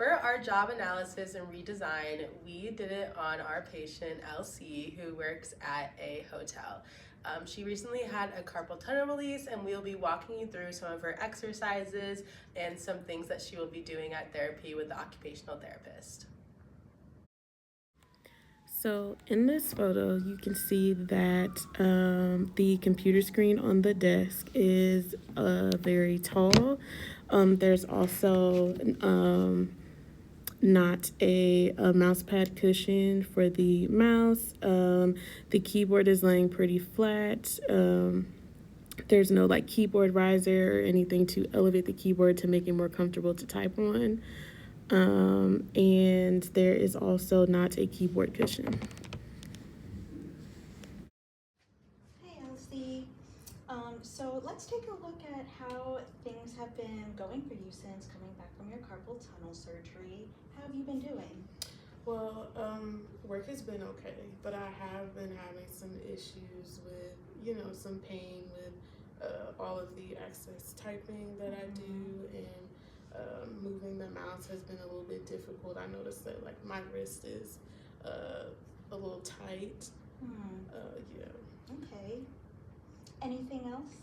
For our job analysis and redesign, we did it on our patient, LC, who works at a hotel. She recently had a carpal tunnel release, and we'll be walking you through some of her exercises and some things that she will be doing at therapy with the occupational therapist. So in this photo, you can see that the computer screen on the desk is very tall. There's also not a mouse pad cushion for the mouse. The keyboard is laying pretty flat. There's no like keyboard riser or anything to elevate the keyboard to make it more comfortable to type on. And there is also not a keyboard cushion. Hey Elsie. So let's take a look at how things have been going for you since coming back from your carpal tunnel surgery. How have you been doing? Well, work has been okay, but I have been having some issues with, some pain with all of the excess typing that I do, and moving the mouse has been a little bit difficult. I noticed that like my wrist is a little tight. Yeah. Okay. Anything else?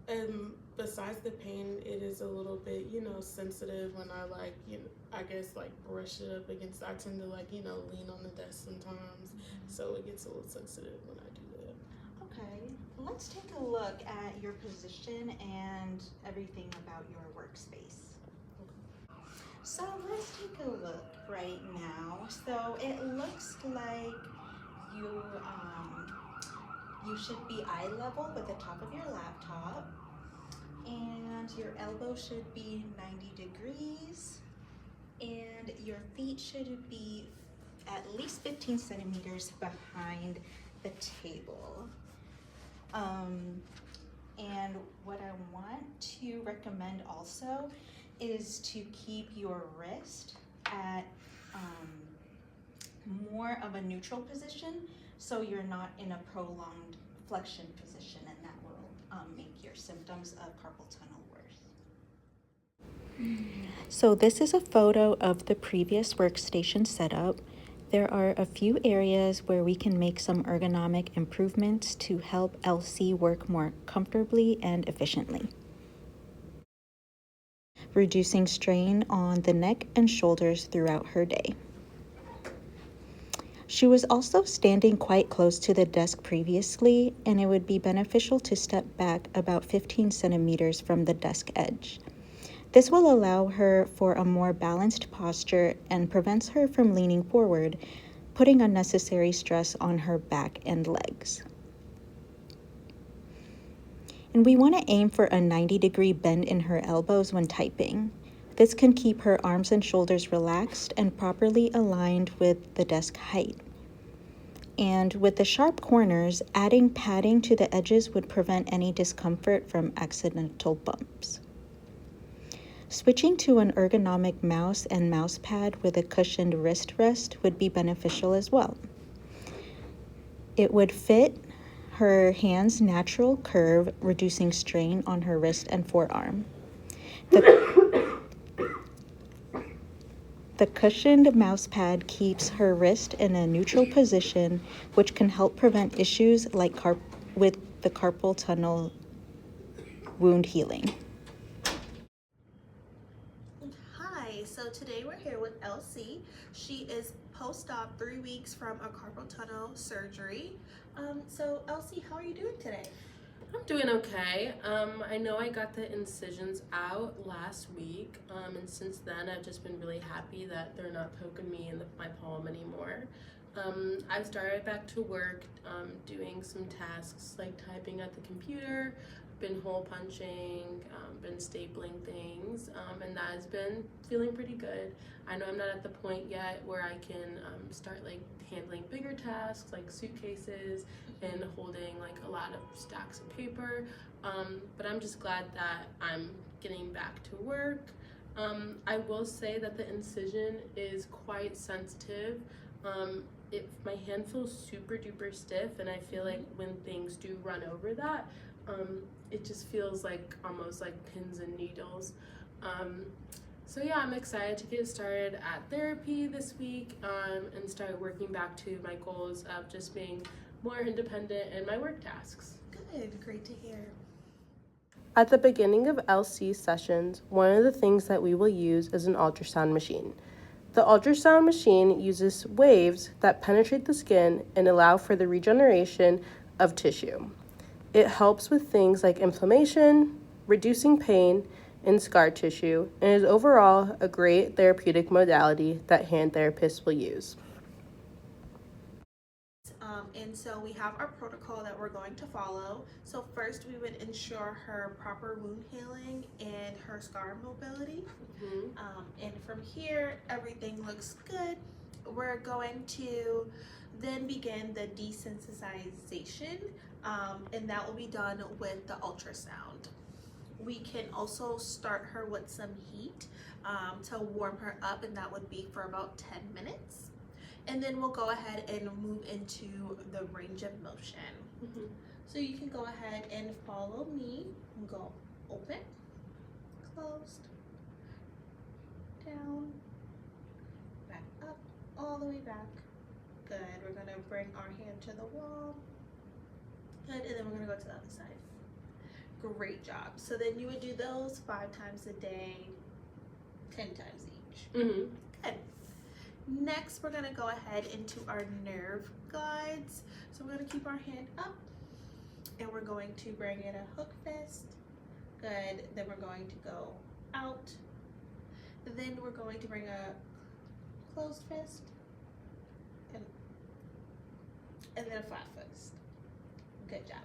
And besides the pain, it is a little bit, sensitive when I I guess brush it up against, I tend to lean on the desk sometimes. So it gets a little sensitive when I do that. Okay. Let's take a look at your position and everything about your workspace. So let's take a look right now. So it looks like you should be eye level with the top of your laptop, and your elbow should be 90 degrees, and your feet should be at least 15 centimeters behind the table. And what I want to recommend also is to keep your wrist at more of a neutral position, so you're not in a prolonged flexion position, and that will make your symptoms of carpal tunnel worse. So this is a photo of the previous workstation setup. There are a few areas where we can make some ergonomic improvements to help Elsie work more comfortably and efficiently. Reducing strain on the neck and shoulders throughout her day. She was also standing quite close to the desk previously, and it would be beneficial to step back about 15 centimeters from the desk edge. This will allow her for a more balanced posture and prevents her from leaning forward, putting unnecessary stress on her back and legs. And we want to aim for a 90-degree bend in her elbows when typing. This can keep her arms and shoulders relaxed and properly aligned with the desk height. And with the sharp corners, adding padding to the edges would prevent any discomfort from accidental bumps. Switching to an ergonomic mouse and mouse pad with a cushioned wrist rest would be beneficial as well. It would fit her hand's natural curve, reducing strain on her wrist and forearm. The cushioned mouse pad keeps her wrist in a neutral position, which can help prevent issues like with the carpal tunnel wound healing. Hi, so today we're here with Elsie. She is post-op 3 weeks from a carpal tunnel surgery. So Elsie, how are you doing today? I'm doing okay. I know I got the incisions out last week, and since then I've just been really happy that they're not poking me in my palm anymore. I've started back to work, doing some tasks like typing at the computer, been hole punching, been stapling things, and that has been feeling pretty good. I know I'm not at the point yet where I can start handling bigger tasks like suitcases and holding a lot of stacks of paper, but I'm just glad that I'm getting back to work. I will say that the incision is quite sensitive. My hand feels super duper stiff, and I feel like when things do run over that, it just feels almost like pins and needles. So yeah, I'm excited to get started at therapy this week and start working back to my goals of just being more independent in my work tasks. Good, great to hear. At the beginning of LC sessions, one of the things that we will use is an ultrasound machine. The ultrasound machine uses waves that penetrate the skin and allow for the regeneration of tissue. It helps with things like inflammation, reducing pain, and scar tissue, and is overall a great therapeutic modality that hand therapists will use. And so we have our protocol that we're going to follow. So first we would ensure her proper wound healing and her scar mobility. And from here, everything looks good. We're going to then begin the desensitization, and that will be done with the ultrasound. We can also start her with some heat to warm her up, and that would be for about 10 minutes. And then we'll go ahead and move into the range of motion. So you can go ahead and follow me. Go open, closed, down, back up, all the way back. Good. We're gonna bring our hand to the wall. Good, and then we're gonna go to the other side. Great job. So then you would do those 5 times a day, 10 times each. Good. Next, we're gonna go ahead into our nerve guides. So we're gonna keep our hand up and we're going to bring in a hook fist. Good. Then we're going to go out. Then we're going to bring a closed fist and then a flat fist. Good job.